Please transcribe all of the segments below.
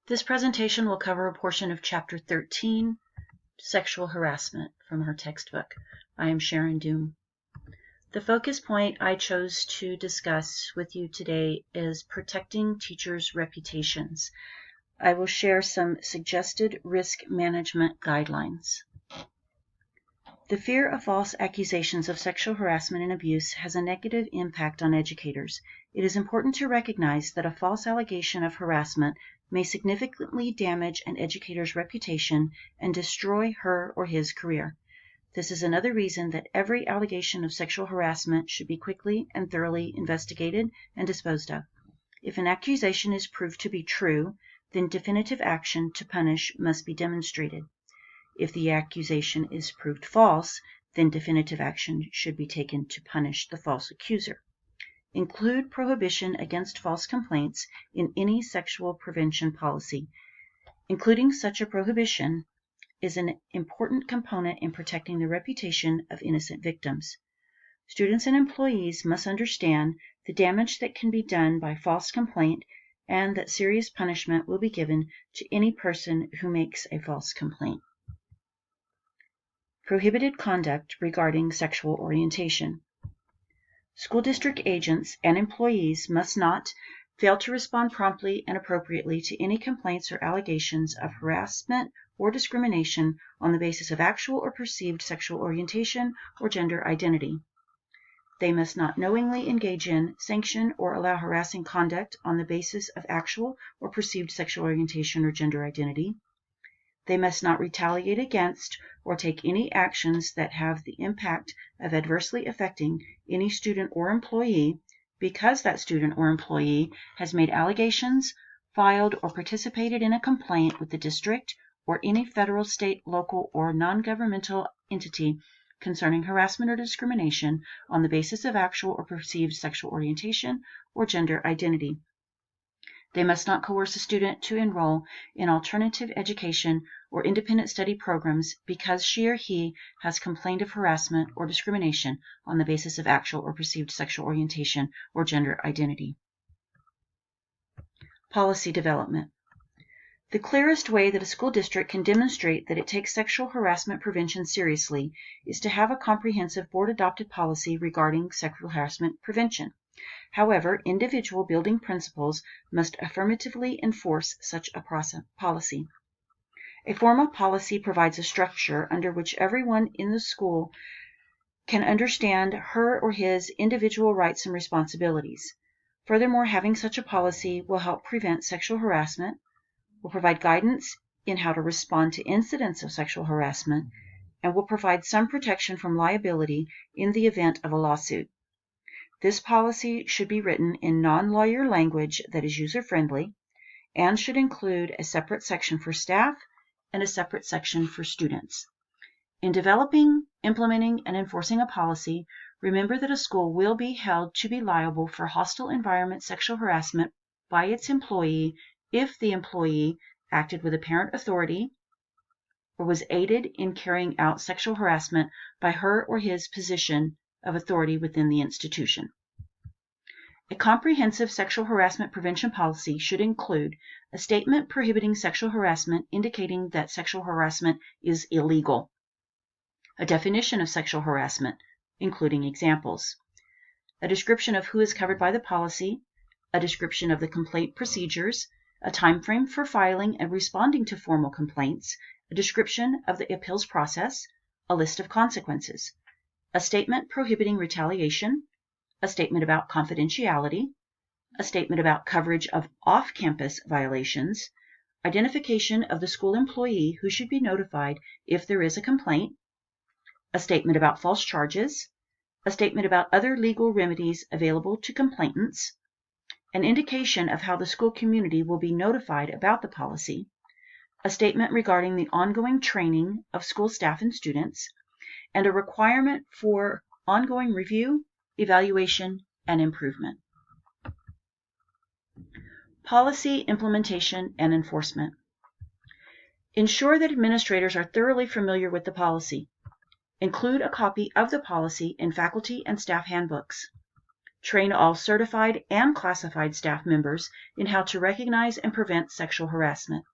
This presentation will cover a portion of Chapter 13, Sexual Harassment, from her textbook. I am SDoom. The focus point I chose to discuss with you today is protecting teachers' reputations. I will share some suggested risk management guidelines. The fear of false accusations of sexual harassment and abuse has a negative impact on educators. It is important to recognize that a false allegation of harassment may significantly damage an educator's reputation and destroy her or his career. This is another reason that every allegation of sexual harassment should be quickly and thoroughly investigated and disposed of. If an accusation is proved to be true, then definitive action to punish must be demonstrated. If the accusation is proved false, then definitive action should be taken to punish the false accuser. Include prohibition against false complaints in any sexual prevention policy. Including such a prohibition is an important component in protecting the reputation of innocent victims. Students and employees must understand the damage that can be done by false complaint and that serious punishment will be given to any person who makes a false complaint. Prohibited conduct regarding sexual orientation. School district agents and employees must not fail to respond promptly and appropriately to any complaints or allegations of harassment or discrimination on the basis of actual or perceived sexual orientation or gender identity. They must not knowingly engage in, sanction, or allow harassing conduct on the basis of actual or perceived sexual orientation or gender identity. They must not retaliate against or take any actions that have the impact of adversely affecting any student or employee because that student or employee has made allegations, filed, or participated in a complaint with the district or any federal, state, local, or non-governmental entity concerning harassment or discrimination on the basis of actual or perceived sexual orientation or gender identity. They must not coerce a student to enroll in alternative education or independent study programs because she or he has complained of harassment or discrimination on the basis of actual or perceived sexual orientation or gender identity. Policy development. The clearest way that a school district can demonstrate that it takes sexual harassment prevention seriously is to have a comprehensive board-adopted policy regarding sexual harassment prevention. However, individual building principals must affirmatively enforce such a policy. A formal policy provides a structure under which everyone in the school can understand her or his individual rights and responsibilities. Furthermore, having such a policy will help prevent sexual harassment, will provide guidance in how to respond to incidents of sexual harassment, and will provide some protection from liability in the event of a lawsuit. This policy should be written in non-lawyer language that is user-friendly and should include a separate section for staff and a separate section for students. In developing, implementing, and enforcing a policy, remember that a school will be held to be liable for hostile environment sexual harassment by its employee if the employee acted with apparent authority or was aided in carrying out sexual harassment by her or his position of authority within the institution. A comprehensive sexual harassment prevention policy should include a statement prohibiting sexual harassment indicating that sexual harassment is illegal, a definition of sexual harassment, including examples, a description of who is covered by the policy, a description of the complaint procedures, a time frame for filing and responding to formal complaints, a description of the appeals process, a list of consequences, a statement prohibiting retaliation, a statement about confidentiality, a statement about coverage of off-campus violations, identification of the school employee who should be notified if there is a complaint, a statement about false charges, a statement about other legal remedies available to complainants, an indication of how the school community will be notified about the policy, a statement regarding the ongoing training of school staff and students, and a requirement for ongoing review, evaluation, and improvement. Policy implementation and enforcement. Ensure that administrators are thoroughly familiar with the policy. Include a copy of the policy in faculty and staff handbooks. Train all certified and classified staff members in how to recognize and prevent sexual harassment.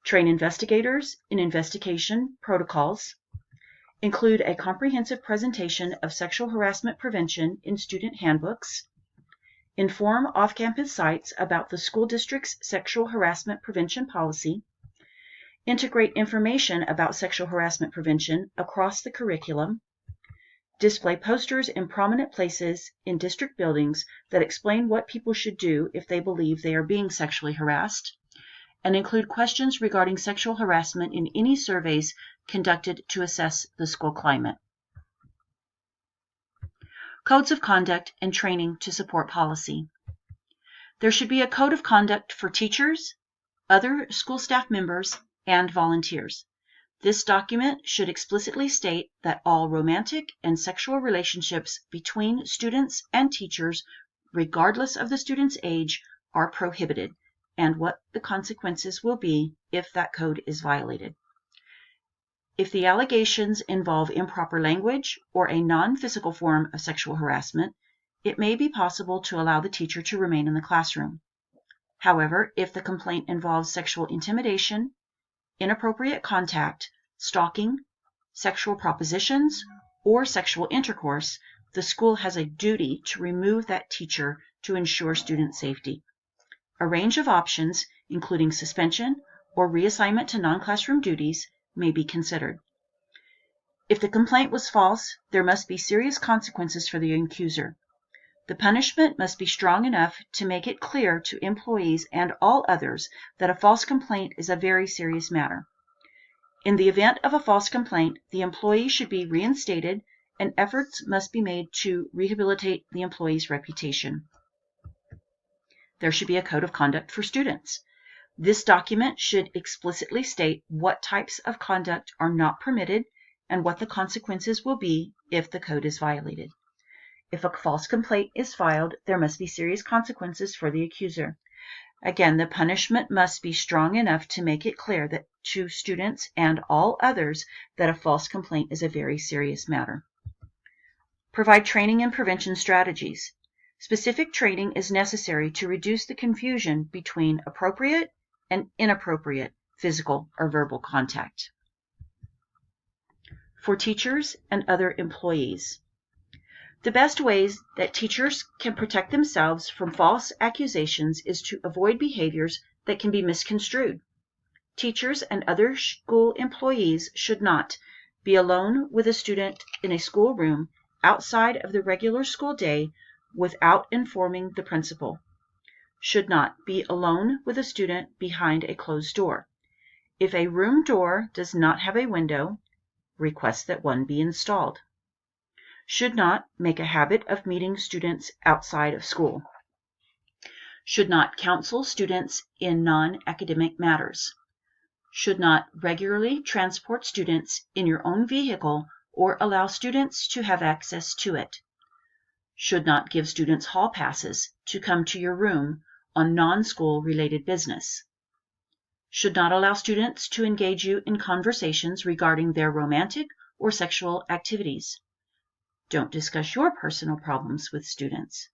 Train investigators in investigation protocols. Include a comprehensive presentation of sexual harassment prevention in student handbooks. Inform off-campus sites about the school district's sexual harassment prevention policy. Integrate information about sexual harassment prevention across the curriculum. Display posters in prominent places in district buildings that explain what people should do if they believe they are being sexually harassed. And include questions regarding sexual harassment in any surveys conducted to assess the school climate. Codes of conduct and training to support policy. There should be a code of conduct for teachers, other school staff members, and volunteers. This document should explicitly state that all romantic and sexual relationships between students and teachers, regardless of the student's age, are prohibited, and what the consequences will be if that code is violated. If the allegations involve improper language or a non-physical form of sexual harassment, it may be possible to allow the teacher to remain in the classroom. However, if the complaint involves sexual intimidation, inappropriate contact, stalking, sexual propositions, or sexual intercourse, the school has a duty to remove that teacher to ensure student safety. A range of options, including suspension or reassignment to non-classroom duties, may be considered. If the complaint was false, there must be serious consequences for the accuser. The punishment must be strong enough to make it clear to employees and all others that a false complaint is a very serious matter. In the event of a false complaint, the employee should be reinstated and efforts must be made to rehabilitate the employee's reputation. There should be a code of conduct for students. This document should explicitly state what types of conduct are not permitted and what the consequences will be if the code is violated. If a false complaint is filed, there must be serious consequences for the accuser. Again, the punishment must be strong enough to make it clear that to students and all others that a false complaint is a very serious matter. Provide training and prevention strategies. Specific training is necessary to reduce the confusion between appropriate and inappropriate physical or verbal contact. For teachers and other employees. The best ways that teachers can protect themselves from false accusations is to avoid behaviors that can be misconstrued. Teachers and other school employees should not be alone with a student in a schoolroom outside of the regular school day without informing the principal. Should not be alone with a student behind a closed door. If a room door does not have a window, request that one be installed. Should not make a habit of meeting students outside of school. Should not counsel students in non-academic matters. Should not regularly transport students in your own vehicle or allow students to have access to it. Should not give students hall passes to come to your room on non-school related business. Should not allow students to engage you in conversations regarding their romantic or sexual activities. Don't discuss your personal problems with students.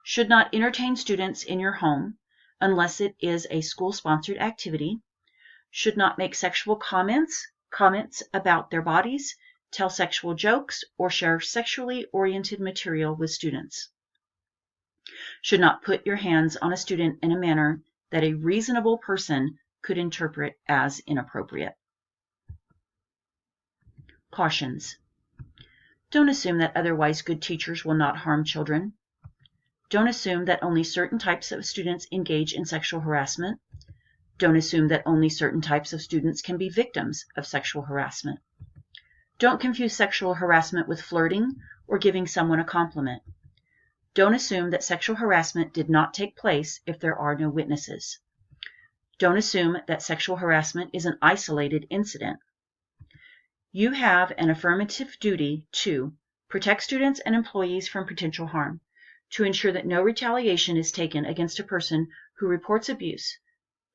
Should not entertain students in your home unless it is a school-sponsored activity. Should not make sexual comments about their bodies, tell sexual jokes, or share sexually oriented material with students. Should not put your hands on a student in a manner that a reasonable person could interpret as inappropriate. Cautions. Don't assume that otherwise good teachers will not harm children. Don't assume that only certain types of students engage in sexual harassment. Don't assume that only certain types of students can be victims of sexual harassment. Don't confuse sexual harassment with flirting or giving someone a compliment. Don't assume that sexual harassment did not take place if there are no witnesses. Don't assume that sexual harassment is an isolated incident. You have an affirmative duty to protect students and employees from potential harm, to ensure that no retaliation is taken against a person who reports abuse,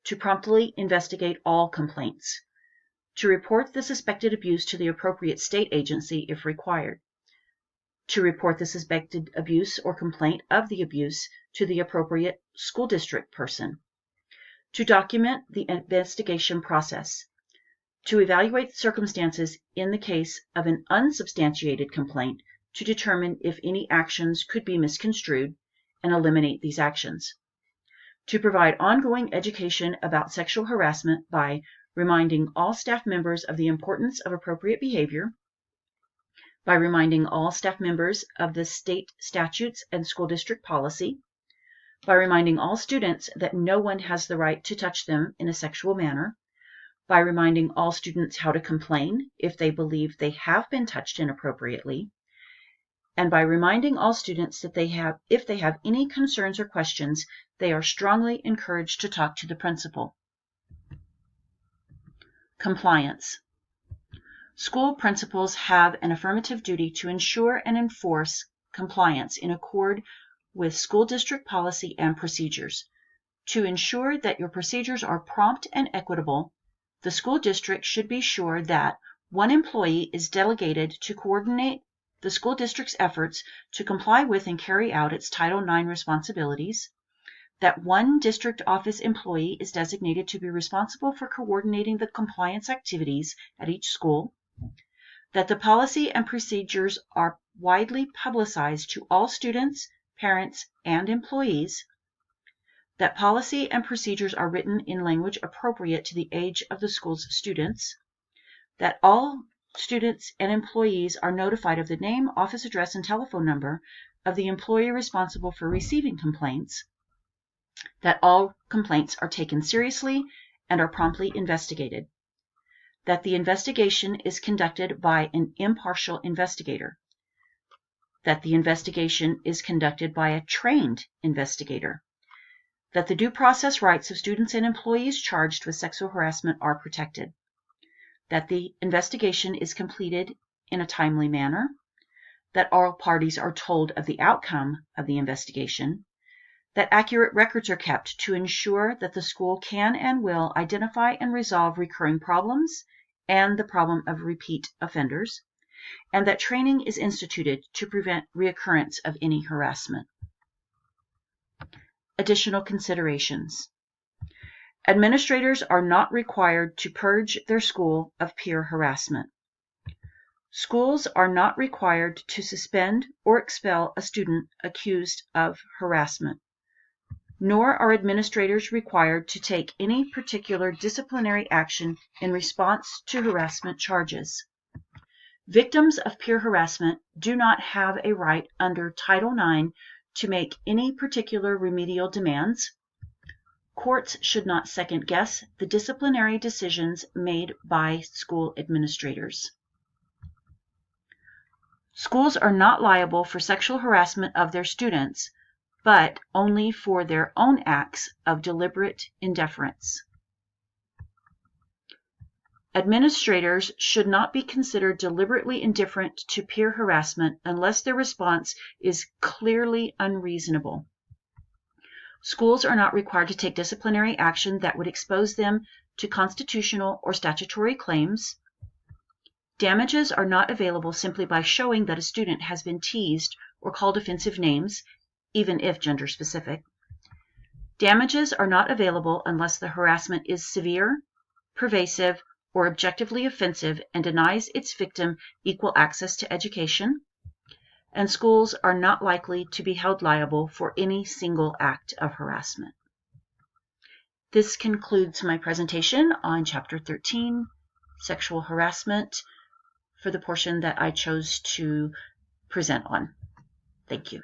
to promptly investigate all complaints, to report the suspected abuse to the appropriate state agency if required, to report the suspected abuse or complaint of the abuse to the appropriate school district person, to document the investigation process, to evaluate circumstances in the case of an unsubstantiated complaint to determine if any actions could be misconstrued and eliminate these actions, to provide ongoing education about sexual harassment by reminding all staff members of the importance of appropriate behavior, by reminding all staff members of the state statutes and school district policy, by reminding all students that no one has the right to touch them in a sexual manner, by reminding all students how to complain if they believe they have been touched inappropriately, and by reminding all students that if they have any concerns or questions, they are strongly encouraged to talk to the principal. Compliance. School principals have an affirmative duty to ensure and enforce compliance in accord with school district policy and procedures. To ensure that your procedures are prompt and equitable, the school district should be sure that one employee is delegated to coordinate the school district's efforts to comply with and carry out its Title IX responsibilities, that one district office employee is designated to be responsible for coordinating the compliance activities at each school, that the policy and procedures are widely publicized to all students, parents, and employees, that policy and procedures are written in language appropriate to the age of the school's students, that all students and employees are notified of the name, office address, and telephone number of the employee responsible for receiving complaints, that all complaints are taken seriously and are promptly investigated, that the investigation is conducted by an impartial investigator, that the investigation is conducted by a trained investigator, that the due process rights of students and employees charged with sexual harassment are protected, that the investigation is completed in a timely manner, that all parties are told of the outcome of the investigation, that accurate records are kept to ensure that the school can and will identify and resolve recurring problems and the problem of repeat offenders, and that training is instituted to prevent reoccurrence of any harassment. Additional considerations. Administrators are not required to purge their school of peer harassment. Schools are not required to suspend or expel a student accused of harassment, nor are administrators required to take any particular disciplinary action in response to harassment charges. Victims of peer harassment do not have a right under Title IX to make any particular remedial demands. Courts should not second-guess the disciplinary decisions made by school administrators. Schools are not liable for sexual harassment of their students, but only for their own acts of deliberate indifference. Administrators should not be considered deliberately indifferent to peer harassment unless their response is clearly unreasonable. Schools are not required to take disciplinary action that would expose them to constitutional or statutory claims. Damages are not available simply by showing that a student has been teased or called offensive names, even if gender-specific. Damages are not available unless the harassment is severe, pervasive, or objectively offensive and denies its victim equal access to education, and schools are not likely to be held liable for any single act of harassment. This concludes my presentation on Chapter 13, Sexual Harassment, for the portion that I chose to present on. Thank you.